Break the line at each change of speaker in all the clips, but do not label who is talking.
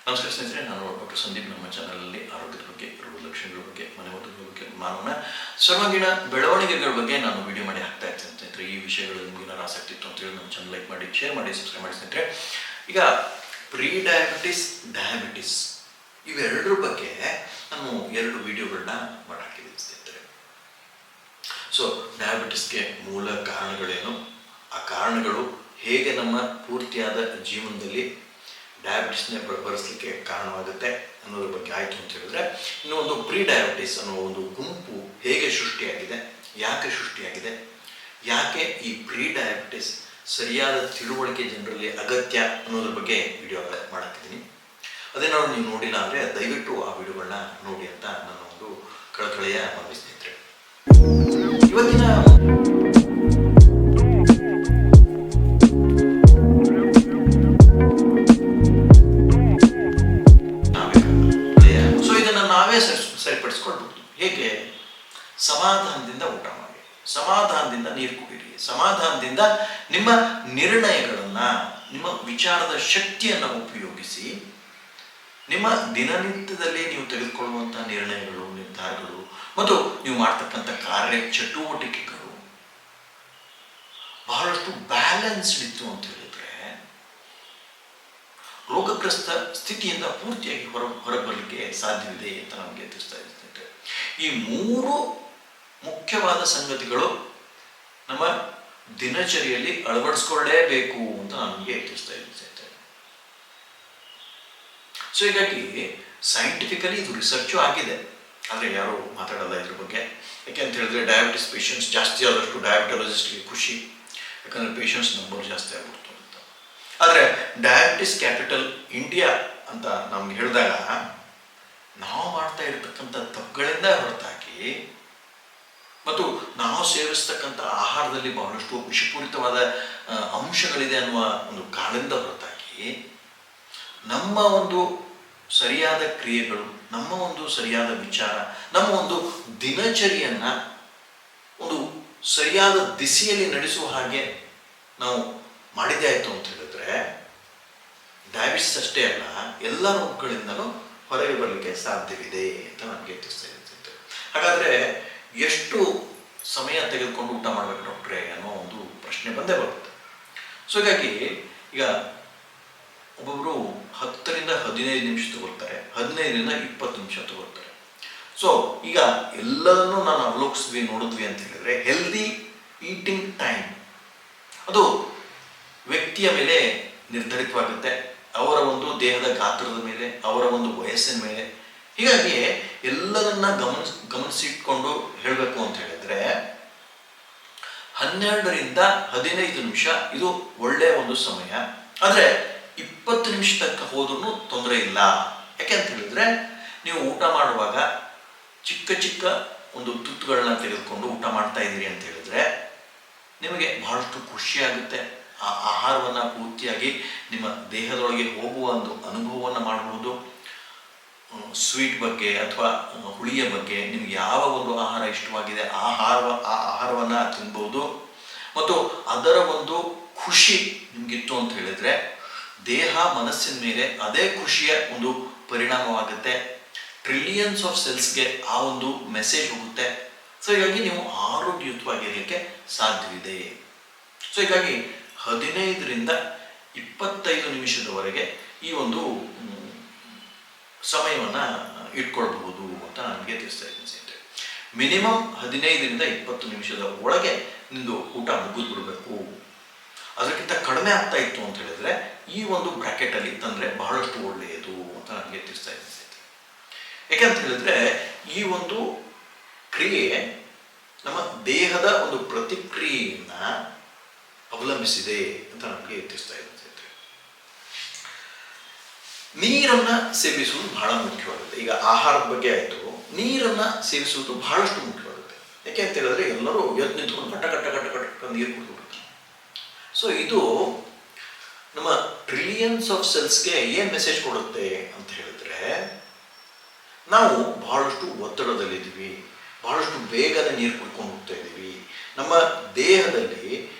ನಮಸ್ಕಾರ ಸ್ನೇಹಿತರೆ, ನಾನು ಡಾಕ್ಟರ್ ಸಂದೀಪ್. ನಮ್ಮ ಚಾನಲಲ್ಲಿ ಆರೋಗ್ಯದ ಬಗ್ಗೆ, ರೋಗದ ಲಕ್ಷಣಗಳ ಬಗ್ಗೆ, ಮನೆಮದ್ದುಗಳ ಬಗ್ಗೆ, ಮಾನವನ ಸರ್ವಾಂಗೀಣ ಬೆಳವಣಿಗೆಗಳ ಬಗ್ಗೆ ನಾನು ವಿಡಿಯೋ ಮಾಡಿ ಹಾಕ್ತಾ ಇರ್ತೇನೆ ಸ್ನೇಹಿತರೆ. ಈ ವಿಷಯಗಳು ನಿಮಗೆ ಏನಾರು ಆಸಕ್ತಿ ಇತ್ತು ಅಂತೇಳಿ ನಮ್ಮ ಚಾನಲ್ ಲೈಕ್ ಮಾಡಿ, ಶೇರ್ ಮಾಡಿ, ಸಬ್ಸ್ಕ್ರೈಬ್ ಮಾಡಿ ಸ್ನೇಹಿತರೆ. ಈಗ ಪ್ರೀ ಡಯಾಬಿಟಿಸ್ ಇವೆರಡರ ಬಗ್ಗೆ ನಾನು 2 ವಿಡಿಯೋಗಳನ್ನ ಮಾಡಿ ಹಾಕಿದ್ದೀನಿ ಸ್ನೇಹಿತರೆ. ಸೊ ಡಯಾಬಿಟಿಸ್ಗೆ ಮೂಲ ಕಾರಣಗಳೇನು, ಆ ಕಾರಣಗಳು ಹೇಗೆ ನಮ್ಮ ಪೂರ್ತಿಯಾದ ಜೀವನದಲ್ಲಿ ಡಯಾಬಿಟಿಸ್ನೇ ಬರೆಸಲಿಕ್ಕೆ ಕಾರಣವಾಗುತ್ತೆ ಅನ್ನೋದ್ರ ಬಗ್ಗೆ ಆಯಿತು ಅಂತ ಹೇಳಿದ್ರೆ, ಇನ್ನು ಒಂದು ಪ್ರೀ ಡಯಾಬಿಟಿಸ್ ಅನ್ನೋ ಒಂದು ಗುಂಪು ಹೇಗೆ ಸೃಷ್ಟಿಯಾಗಿದೆ, ಯಾಕೆ ಸೃಷ್ಟಿಯಾಗಿದೆ, ಯಾಕೆ ಈ ಪ್ರೀ ಡಯಾಬಿಟಿಸ್ ಸರಿಯಾದ ತಿಳುವಳಿಕೆ ಜನರಲ್ಲಿ ಅಗತ್ಯ ಅನ್ನೋದ್ರ ಬಗ್ಗೆ ವಿಡಿಯೋ ಮಾಡಾಕಿದ್ದೀನಿ. ಅದೇನಾದ್ರು ನೀವು ನೋಡಿಲ್ಲ ಅಂದರೆ ದಯವಿಟ್ಟು ಆ ವಿಡಿಯೋಗಳನ್ನ ನೋಡಿ ಅಂತ ನನ್ನ ಒಂದು ಕಳಕಳಿಯ ಮನವಿ ಸ್ನೇಹಿತರೆ. ಇವತ್ತಿನ ಸರಿಪಡಿಸ್ಕೊಳ್ಬಹುದು. ಹೇಗೆ? ಸಮಾಧಾನದಿಂದ ಊಟ ಮಾಡಿ, ಸಮಾಧಾನದಿಂದ ನೀರು ಕುಡಿಯಿರಿ, ಸಮಾಧಾನದಿಂದ ನಿಮ್ಮ ನಿರ್ಣಯಗಳನ್ನ, ನಿಮ್ಮ ವಿಚಾರದ ಶಕ್ತಿಯನ್ನು ಉಪಯೋಗಿಸಿ ನಿಮ್ಮ ದಿನನಿತ್ಯದಲ್ಲಿ ನೀವು ತೆಗೆದುಕೊಳ್ಳುವಂತಹ ನಿರ್ಣಯಗಳು, ನಿರ್ಧಾರಗಳು ಮತ್ತು ನೀವು ಮಾಡ್ತಕ್ಕಂಥ ಕಾರ್ಯ ಚಟುವಟಿಕೆಗಳು ಬಹಳಷ್ಟು ಬ್ಯಾಲೆನ್ಸ್ಡ್ ಇತ್ತು ಅಂತ ಹೇಳಿದ್ರೆ ರೋಗಗ್ರಸ್ತ ಸ್ಥಿತಿಯಿಂದ ಪೂರ್ತಿಯಾಗಿ ಹೊರಬರಲಿಕ್ಕೆ ಸಾಧ್ಯವಿದೆ ಅಂತ ನಮಗೆ ತಿಳಿಸ್ತಾ ಇದ್ದೇನೆ. ಈ 3 ಮುಖ್ಯವಾದ ಸಂಗತಿಗಳು ನಮ್ಮ ದಿನಚರಿಯಲ್ಲಿ ಅಳವಡಿಸ್ಕೊಳ್ಳೇಬೇಕು ಅಂತ ನಮಗೆ ತಿಳಿಸ್ತಾ ಇದ್ದೇನೆ. ಸೊ ಹೀಗಾಗಿ ಸೈಂಟಿಫಿಕಲಿ ಇದು ರಿಸರ್ಚು ಆಗಿದೆ, ಆದರೆ ಯಾರು ಮಾತಾಡಲ್ಲ ಇದ್ರ ಬಗ್ಗೆ. ಯಾಕೆ ಅಂತ ಹೇಳಿದ್ರೆ ಡಯಾಬಿಟಿಸ್ ಪೇಷಂಟ್ಸ್ ಜಾಸ್ತಿ ಆದಷ್ಟು ಡಯಾಬಿಟಾಲಜಿಸ್ಟ್ಗೆ ಖುಷಿ, ಯಾಕಂದರೆ ಪೇಷಂಟ್ಸ್ ನಂಬರ್ ಜಾಸ್ತಿ ಆಗ್ಬಿಡ್ತು ಅಂತ. ಆದರೆ ಡಯಾಬಿಟಿಸ್ ಕ್ಯಾಪಿಟಲ್ ಇಂಡಿಯಾ ಅಂತ ನಮ್ಗೆ ಹೇಳಿದಾಗ ನಾವು ಮಾಡ್ತಾ ಇರತಕ್ಕಂಥ ತಪ್ಪುಗಳಿಂದ ಹೊರತಾಗಿ ಮತ್ತು ನಾವು ಸೇವಿಸ್ತಕ್ಕಂಥ ಆಹಾರದಲ್ಲಿ ಬಹಳಷ್ಟು ವಿಷಪೂರಿತವಾದ ಅಂಶಗಳಿದೆ ಅನ್ನುವ ಒಂದು ಕಾರಣದಿಂದ ಹೊರತಾಗಿ ನಮ್ಮ ಒಂದು ಸರಿಯಾದ ಕ್ರಿಯೆಗಳು, ನಮ್ಮ ಒಂದು ಸರಿಯಾದ ವಿಚಾರ, ನಮ್ಮ ಒಂದು ದಿನಚರಿಯನ್ನ ಒಂದು ಸರಿಯಾದ ದಿಸೆಯಲ್ಲಿ ನಡೆಸುವ ಹಾಗೆ ನಾವು ಮಾಡಿದ್ದೇ ಆಯಿತು ಅಂತ ಹೇಳಿದ್ರೆ ಡಯಾಬಿಟಿಸ್ ಅಷ್ಟೇ ಅಲ್ಲ, ಎಲ್ಲ ರೋಗಗಳಿಂದಲೂ ಹೊರಗೆ ಬರಲಿಕ್ಕೆ ಸಾಧ್ಯವಿದೆ ಅಂತ ನಮಗೆ ತಿಳಿಸ್ತಾ ಇರುತ್ತೆ. ಹಾಗಾದರೆ ಎಷ್ಟು ಸಮಯ ತೆಗೆದುಕೊಂಡು ಊಟ ಮಾಡಬೇಕು ಡಾಕ್ಟ್ರೇ ಅನ್ನೋ ಒಂದು ಪ್ರಶ್ನೆ ಬಂದೇ ಬರುತ್ತೆ. ಸೊ ಹೀಗಾಗಿ ಈಗ ಒಬ್ಬೊಬ್ಬರು 10 ರಿಂದ 15 ನಿಮಿಷ ತಗೊಳ್ತಾರೆ, 15 ರಿಂದ 20 ನಿಮಿಷ ತಗೊಳ್ತಾರೆ. ಸೊ ಈಗ ಎಲ್ಲದನ್ನೂ ನಾನು ನೋಡಿದ್ವಿ ಅಂತ ಹೇಳಿದ್ರೆ ಹೆಲ್ದಿ ಈಟಿಂಗ್ ಟೈಮ್ ಅದು ವ್ಯಕ್ತಿಯ ಮೇಲೆ ನಿರ್ಧರಿತವಾಗುತ್ತೆ, ಅವರ ಒಂದು ದೇಹದ ಗಾತ್ರದ ಮೇಲೆ, ಅವರ ಒಂದು ವಯಸ್ಸಿನ ಮೇಲೆ. ಹೀಗಾಗಿ ಎಲ್ಲದನ್ನ ಗಮನಿಸಿಟ್ಕೊಂಡು ಹೇಳಬೇಕು ಅಂತ ಹೇಳಿದ್ರೆ 12 ರಿಂದ 15 ನಿಮಿಷ ಇದು ಒಳ್ಳೆಯ ಒಂದು ಸಮಯ. ಆದರೆ 20 ನಿಮಿಷ ತನಕ ಹೋದ್ರೂ ತೊಂದರೆ ಇಲ್ಲ. ಯಾಕೆ ಅಂತ ಹೇಳಿದ್ರೆ ನೀವು ಊಟ ಮಾಡುವಾಗ ಚಿಕ್ಕ ಚಿಕ್ಕ ಒಂದು ತುತ್ತುಗಳನ್ನ ತೆಗೆದುಕೊಂಡು ಊಟ ಮಾಡ್ತಾ ಇದ್ದೀರಿ ಅಂತ ಹೇಳಿದ್ರೆ ನಿಮಗೆ ಬಹಳಷ್ಟು ಖುಷಿಯಾಗುತ್ತೆ. ಆ ಆಹಾರವನ್ನು ಪೂರ್ತಿಯಾಗಿ ನಿಮ್ಮ ದೇಹದೊಳಗೆ ಹೋಗುವ ಒಂದು ಅನುಭವವನ್ನು ಮಾಡಬಹುದು. ಸ್ವೀಟ್ ಬಗ್ಗೆ ಅಥವಾ ಹುಳಿಯ ಬಗ್ಗೆ ನಿಮ್ಗೆ ಯಾವ ಒಂದು ಆಹಾರ ಇಷ್ಟವಾಗಿದೆ ಆ ಆಹಾರವನ್ನು ತಿನ್ಬಹುದು. ಮತ್ತು ಅದರ ಒಂದು ಖುಷಿ ನಿಮಗಿತ್ತು ಅಂತ ಹೇಳಿದ್ರೆ ದೇಹ ಮನಸ್ಸಿನ ಮೇಲೆ ಅದೇ ಖುಷಿಯ ಒಂದು ಪರಿಣಾಮವಾಗುತ್ತೆ. ಟ್ರಿಲಿಯನ್ಸ್ ಆಫ್ ಸೆಲ್ಸ್ಗೆ ಆ ಒಂದು ಮೆಸೇಜ್ ಹೋಗುತ್ತೆ. ಸೊ ಹೀಗಾಗಿ ನೀವು ಆರೋಗ್ಯಯುತವಾಗಿರಲಿಕ್ಕೆ ಸಾಧ್ಯವಿದೆ. ಸೊ ಹೀಗಾಗಿ 15 ರಿಂದ 25 ನಿಮಿಷದವರೆಗೆ ಈ ಒಂದು ಸಮಯವನ್ನು ಇಟ್ಕೊಳ್ಬಹುದು ಅಂತ ನನಗೆ ತಿಳಿಸ್ತಾ ಇದ್ದೀನಿ. ಮಿನಿಮಮ್ 15 ರಿಂದ 20 ನಿಮಿಷದ ಒಳಗೆ ನಿಂದು ಊಟ ಮುಗಿದು ಬಿಡಬೇಕು. ಅದಕ್ಕಿಂತ ಕಡಿಮೆ ಆಗ್ತಾ ಇತ್ತು ಅಂತ ಹೇಳಿದ್ರೆ ಈ ಒಂದು ಬ್ರಾಕೆಟಲ್ಲಿ ತಂದರೆ ಬಹಳಷ್ಟು ಒಳ್ಳೆಯದು ಅಂತ ನನಗೆ ತಿಳಿಸ್ತಾ ಇದ್ದೀನಿ. ಯಾಕೆಂತ ಹೇಳಿದ್ರೆ ಈ ಒಂದು ಕ್ರಿಯೆ ನಮ್ಮ ದೇಹದ ಒಂದು ಪ್ರತಿಕ್ರಿಯೆಯನ್ನ ಅವಲಂಬಿಸಿದೆ ಅಂತ ನಮಗೆ ತಿಳಿಸ್ತಾ ಇದ್ದೀನಿ. ನೀರನ್ನ ಸೇವಿಸುವುದು ಬಹಳ ಮುಖ್ಯವಾಗುತ್ತೆ. ಈಗ ಆಹಾರದ ಬಗ್ಗೆ ಆಯಿತು, ನೀರನ್ನ ಸೇವಿಸುವುದು ಬಹಳಷ್ಟು ಮುಖ್ಯವಾಗುತ್ತೆ. ಯಾಕೆ ಅಂತ ಹೇಳಿದ್ರೆ ಎಲ್ಲರೂ ಎದ್ದು ನಿಂತ್ಕೊಂಡು ಕಟ್ಟ ಕಟ್ಟ ಕಟ್ಟ ಕಟ್ಟ ನೀರು ಕುಡಿದ್ಬಿಡ್ತಾರೆ. ಸೊ ಇದು ನಮ್ಮ ಟ್ರಿಲಿಯನ್ಸ್ ಆಫ್ ಸೆಲ್ಸ್ಗೆ ಏನು ಮೆಸೇಜ್ ಕೊಡುತ್ತೆ ಅಂತ ಹೇಳಿದ್ರೆ ನಾವು ಬಹಳಷ್ಟು ಒತ್ತಡದಲ್ಲಿದ್ದೀವಿ, ಬಹಳಷ್ಟು ಬೇಗನೆ ನೀರು ಕುಡ್ಕೊಂಡು ಹೋಗ್ತಾ ಇದ್ದೀವಿ. ನಮ್ಮ ದೇಹದಲ್ಲಿ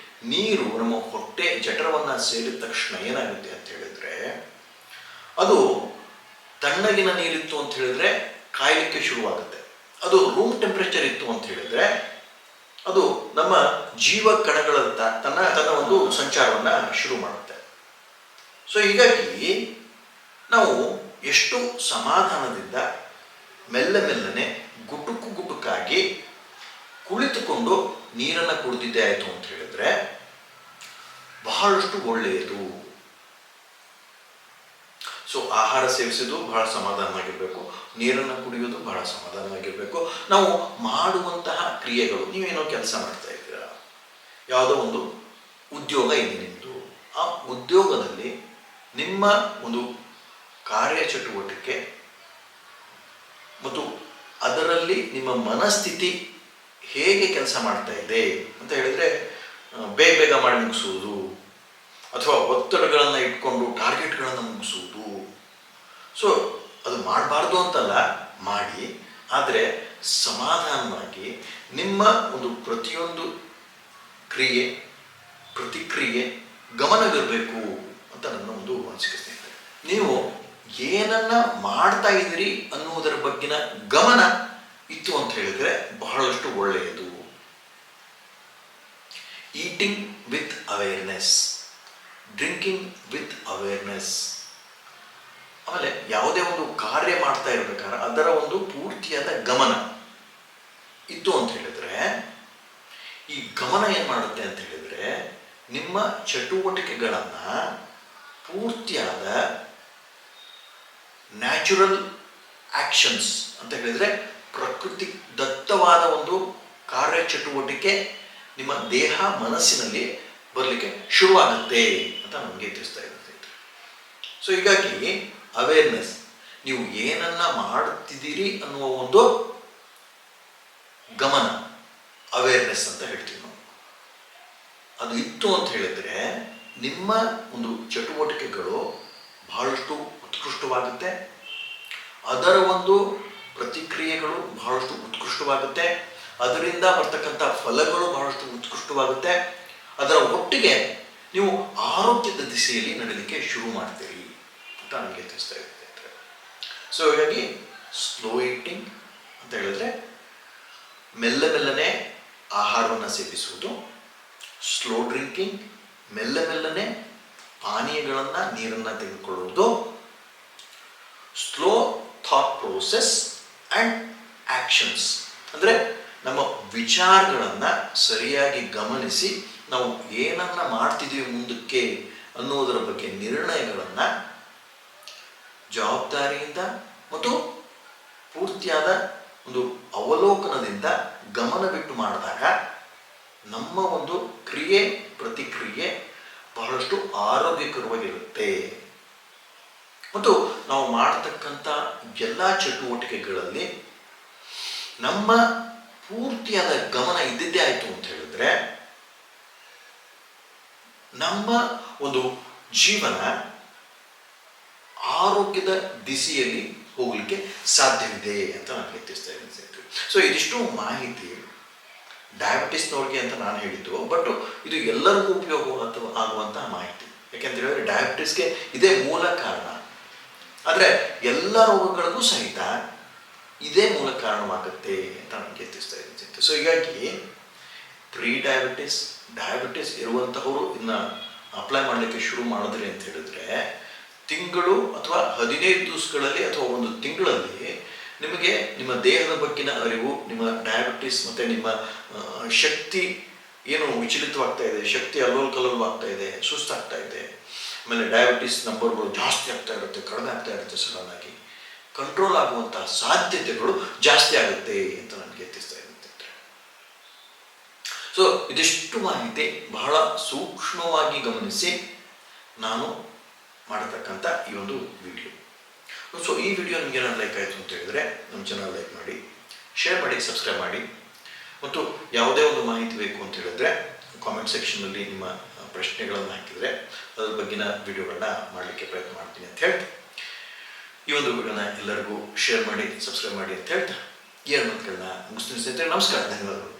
ನೀರು ನಮ್ಮ ಹೊಟ್ಟೆ ಜಠರವನ್ನು ಸೇರಿದ ತಕ್ಷಣ ಏನಾಗುತ್ತೆ ಅಂತ ಹೇಳಿದ್ರೆ ಅದು ತಣ್ಣಗಿನ ನೀರಿತ್ತು ಅಂತ ಹೇಳಿದ್ರೆ ಕಾಯಲಿಕ್ಕೆ ಶುರುವಾಗುತ್ತೆ. ಅದು ರೂಮ್ ಟೆಂಪರೇಚರ್ ಇತ್ತು ಅಂತ ಹೇಳಿದ್ರೆ ಅದು ನಮ್ಮ ಜೀವ ಕಣಗಳಂತ ತನ್ನ ತನ್ನ ಒಂದು ಸಂಚಾರವನ್ನು ಶುರು ಮಾಡುತ್ತೆ. ಸೊ ಹೀಗಾಗಿ ನಾವು ಎಷ್ಟು ಸಮಾಧಾನದಿಂದ ಮೆಲ್ಲನೆ ಗುಟುಕಾಗಿ ಕುಳಿತುಕೊಂಡು ನೀರನ್ನು ಕುಡಿದಿದ್ದೇ ಆಯಿತು ಅಂತ ಹೇಳಿದ್ರೆ ಬಹಳಷ್ಟು ಒಳ್ಳೆಯದು. ಸೊ ಆಹಾರ ಸೇವಿಸೋದು ಬಹಳ ಸಮಾಧಾನವಾಗಿರಬೇಕು, ನೀರನ್ನು ಕುಡಿಯೋದು ಬಹಳ ಸಮಾಧಾನವಾಗಿರಬೇಕು. ನಾವು ಮಾಡುವಂತಹ ಕ್ರಿಯೆಗಳು, ನೀವೇನೋ ಕೆಲಸ ಮಾಡ್ತಾ ಇದ್ದೀರಾ, ಯಾವುದೋ ಒಂದು ಉದ್ಯೋಗ ಇದೆ ನಿಮ್ಮದು, ಆ ಉದ್ಯೋಗದಲ್ಲಿ ನಿಮ್ಮ ಒಂದು ಕಾರ್ಯಚಟುವಟಿಕೆ ಮತ್ತು ಅದರಲ್ಲಿ ನಿಮ್ಮ ಮನಸ್ಥಿತಿ ಹೇಗೆ ಕೆಲಸ ಮಾಡ್ತಾ ಇದೆ ಅಂತ ಹೇಳಿದರೆ ಬೇಗ ಮಾಡಿ ಮುಗಿಸುವುದು ಅಥವಾ ಒತ್ತಡಗಳನ್ನು ಇಟ್ಕೊಂಡು ಟಾರ್ಗೆಟ್ಗಳನ್ನು ಮುಗಿಸುವುದು. ಸೊ ಅದು ಮಾಡಬಾರ್ದು ಅಂತಲ್ಲ, ಮಾಡಿ, ಆದರೆ ಸಮಾಧಾನವಾಗಿ ನಿಮ್ಮ ಒಂದು ಪ್ರತಿಯೊಂದು ಕ್ರಿಯೆ ಪ್ರತಿಕ್ರಿಯೆ ಗಮನವಿರಬೇಕು ಅಂತ ನನ್ನ ಒಂದು ಅನಿಸಿಕೆ ಸ್ನೇಹಿತರೆ. ನೀವು ಏನನ್ನ ಮಾಡ್ತಾ ಇದ್ದೀರಿ ಅನ್ನುವುದರ ಬಗ್ಗಿನ ಗಮನ ಇತ್ತು ಅಂತ ಹೇಳಿದ್ರೆ ಬಹಳಷ್ಟು ಒಳ್ಳೆಯದು. Eating with awareness, drinking with awareness, ಆಮೇಲೆ ಯಾವುದೇ ಒಂದು ಕಾರ್ಯ ಮಾಡ್ತಾ ಇರಬೇಕಾದ್ರೆ ಅದರ ಒಂದು ಪೂರ್ತಿಯಾದ ಗಮನ ಇತ್ತು ಅಂತ ಹೇಳಿದ್ರೆ, ಈ ಗಮನ ಏನು ಮಾಡುತ್ತೆ ಅಂತ ಹೇಳಿದ್ರೆ ನಿಮ್ಮ ಚಟುವಟಿಕೆಗಳನ್ನು ಪೂರ್ತಿಯಾದ ನ್ಯಾಚುರಲ್ ಆಕ್ಷನ್ಸ್ ಅಂತ ಹೇಳಿದ್ರೆ ಪ್ರಕೃತಿ ದತ್ತವಾದ ಒಂದು ಕಾರ್ಯಚಟುವಟಿಕೆ ನಿಮ್ಮ ದೇಹ ಮನಸ್ಸಿನಲ್ಲಿ ಬರಲಿಕ್ಕೆ ಶುರುವಾಗುತ್ತೆ ಅಂತ ನಮಗೆ ತಿಳಿಸ್ತಾ ಇರುತ್ತೆ. ಸೊ ಹೀಗಾಗಿ ಅವೇರ್ನೆಸ್, ನೀವು ಏನನ್ನ ಮಾಡುತ್ತಿದ್ದೀರಿ ಅನ್ನುವ ಒಂದು ಗಮನ, ಅವೇರ್ನೆಸ್ ಅಂತ ಹೇಳ್ತೀವಿ ನಾವು. ಅದು ಇತ್ತು ಅಂತ ಹೇಳಿದ್ರೆ ನಿಮ್ಮ ಒಂದು ಚಟುವಟಿಕೆಗಳು ಬಹಳಷ್ಟು ಉತ್ಕೃಷ್ಟವಾಗುತ್ತೆ, ಅದರ ಒಂದು ಪ್ರತಿಕ್ರಿಯೆಗಳು ಬಹಳಷ್ಟು ಉತ್ಕೃಷ್ಟವಾಗುತ್ತೆ, ಅದರಿಂದ ಬರ್ತಕ್ಕಂಥ ಫಲಗಳು ಬಹಳಷ್ಟು ಉತ್ಕೃಷ್ಟವಾಗುತ್ತೆ. ಅದರ ಒಟ್ಟಿಗೆ ನೀವು ಆರೋಗ್ಯದ ದಿಸೆಯಲ್ಲಿ ನಡೀಲಿಕ್ಕೆ ಶುರು ಮಾಡ್ತೀರಿ ಅಂತ ನನಗೆ ತಿಳಿಸ್ತಾ ಇರುತ್ತೆ. ಸೊ ಹೀಗಾಗಿ ಸ್ಲೋ ಈಟಿಂಗ್ ಅಂತ ಹೇಳಿದ್ರೆ ಮೆಲ್ಲನೆ ಆಹಾರವನ್ನು ಸೇವಿಸುವುದು, ಸ್ಲೋ ಡ್ರಿಂಕಿಂಗ್ ಮೆಲ್ಲನೆ ಪಾನೀಯಗಳನ್ನು ನೀರನ್ನು ತೆಗೆದುಕೊಳ್ಳುವುದು, slow thought process and actions ಅಂದರೆ ನಮ್ಮ ವಿಚಾರಗಳನ್ನು ಸರಿಯಾಗಿ ಗಮನಿಸಿ ನಾವು ಏನನ್ನ ಮಾಡ್ತಿದ್ದೀವಿ ಮುಂದಕ್ಕೆ ಅನ್ನೋದರ ಬಗ್ಗೆ ನಿರ್ಣಯಗಳನ್ನು ಜವಾಬ್ದಾರಿಯಿಂದ ಮತ್ತು ಪೂರ್ತಿಯಾದ ಒಂದು ಅವಲೋಕನದಿಂದ ಗಮನ ಬಿಟ್ಟು ಮಾಡಿದಾಗ ನಮ್ಮ ಒಂದು ಕ್ರಿಯೆ ಪ್ರತಿಕ್ರಿಯೆ ಬಹಳಷ್ಟು ಆರೋಗ್ಯಕರವಾಗಿರುತ್ತೆ. ಮತ್ತು ನಾವು ಮಾಡತಕ್ಕಂಥ ಎಲ್ಲ ಚಟುವಟಿಕೆಗಳಲ್ಲಿ ನಮ್ಮ ಪೂರ್ತಿಯಾದ ಗಮನ ಇದ್ದಿದ್ದೇ ಆಯಿತು ಅಂತ ಹೇಳಿದ್ರೆ ನಮ್ಮ ಒಂದು ಜೀವನ ಆರೋಗ್ಯದ ದಿಸೆಯಲ್ಲಿ ಹೋಗಲಿಕ್ಕೆ ಸಾಧ್ಯವಿದೆ ಅಂತ ನಾನು ತಿಳಿಸ್ತಾ ಇದ್ದೀನಿ. ಸೊ ಇದಿಷ್ಟು ಮಾಹಿತಿ ಡಯಾಬಿಟಿಸ್ನವ್ರಿಗೆ ಅಂತ ನಾನು ಹೇಳಿದ್ದು, ಬಟ್ ಇದು ಎಲ್ಲರಿಗೂ ಉಪಯೋಗ ಆಗುವಂತಹ ಮಾಹಿತಿ. ಯಾಕೆಂತ ಹೇಳಿದ್ರೆ ಡಯಾಬಿಟಿಸ್ಗೆ ಇದೇ ಮೂಲ ಕಾರಣ, ಆದರೆ ಎಲ್ಲ ರೋಗಗಳಿಗೂ ಸಹಿತ ಇದೇ ಮೂಲ ಕಾರಣವಾಗುತ್ತೆ ಅಂತ ನನಗೆ ತಿಳಿಸ್ತಾ ಇದ್ದೀನಿ. ಸೊ ಹೀಗಾಗಿ ಪ್ರೀ ಡಯಾಬಿಟಿಸ್ ಡಯಾಬಿಟಿಸ್ ಇರುವಂತಹವರು ಇನ್ನು ಅಪ್ಲೈ ಮಾಡಲಿಕ್ಕೆ ಶುರು ಮಾಡಿದ್ರಿ ಅಂತ ಹೇಳಿದ್ರೆ ತಿಂಗಳು ಅಥವಾ 15 ದಿವಸಗಳಲ್ಲಿ ಅಥವಾ ಒಂದು ತಿಂಗಳಲ್ಲಿ ನಿಮಗೆ ನಿಮ್ಮ ದೇಹದ ಬಗ್ಗಿನ ಅರಿವು, ನಿಮ್ಮ ಡಯಾಬಿಟಿಸ್ ಮತ್ತು ನಿಮ್ಮ ಶಕ್ತಿ ಏನು ವಿಚಲಿತವಾಗ್ತಾ ಇದೆ, ಶಕ್ತಿ ಅಲ್ಲೋಲ್ಕಲ್ಲೋಲ್ವಾಗ್ತಾ ಇದೆ, ಸುಸ್ತಾಗ್ತಾ ಇದೆ, ಆಮೇಲೆ ಡಯಾಬಿಟಿಸ್ ನಂಬರ್ಗಳು ಜಾಸ್ತಿ ಆಗ್ತಾ ಇರುತ್ತೆ, ಕಡಿಮೆ ಆಗ್ತಾ ಇರುತ್ತೆ, ಸಡನ್ ಆಗಿ ಕಂಟ್ರೋಲ್ ಆಗುವಂತಹ ಸಾಧ್ಯತೆಗಳು ಜಾಸ್ತಿ ಆಗುತ್ತೆ ಅಂತ ನನಗೆ ತಿಳಿಸ್ತಾ ಇರುತ್ತೆ. ಸೊ ಇದಿಷ್ಟು ಮಾಹಿತಿ ಬಹಳ ಸೂಕ್ಷ್ಮವಾಗಿ ಗಮನಿಸಿ ನಾನು ಮಾಡತಕ್ಕಂಥ ಈ ಒಂದು ವಿಡಿಯೋ. ಸೊ ಈ ವಿಡಿಯೋ ನಿಮಗೆ ಏನಾದ್ರು ಲೈಕ್ ಆಯಿತು ಅಂತ ಹೇಳಿದ್ರೆ ನಮ್ಮ ಚಾನಲ್ ಲೈಕ್ ಮಾಡಿ, ಶೇರ್ ಮಾಡಿ, ಸಬ್ಸ್ಕ್ರೈಬ್ ಮಾಡಿ. ಮತ್ತು ಯಾವುದೇ ಒಂದು ಮಾಹಿತಿ ಬೇಕು ಅಂತ ಹೇಳಿದ್ರೆ ಕಾಮೆಂಟ್ ಸೆಕ್ಷನ್ನಲ್ಲಿ ನಿಮ್ಮ ಪ್ರಶ್ನೆಗಳನ್ನು ಹಾಕಿದರೆ ಅದ್ರ ಬಗ್ಗಿನ ವಿಡಿಯೋಗಳನ್ನ ಮಾಡಲಿಕ್ಕೆ ಪ್ರಯತ್ನ ಮಾಡ್ತೀನಿ ಅಂತ ಹೇಳ್ತಾ ಈ ಒಂದು ವಿಡಿಯೋನ ಎಲ್ಲರಿಗೂ ಶೇರ್ ಮಾಡಿ, ಸಬ್ಸ್ಕ್ರೈಬ್ ಮಾಡಿ ಅಂತ ಹೇಳ್ತಾ ಈ ಮಾತುಗಳನ್ನ ಮುಗಿಸ್ತೀನಿ ಸ್ನೇಹಿತರೆ. ನಮಸ್ಕಾರ, ಧನ್ಯವಾದಗಳು.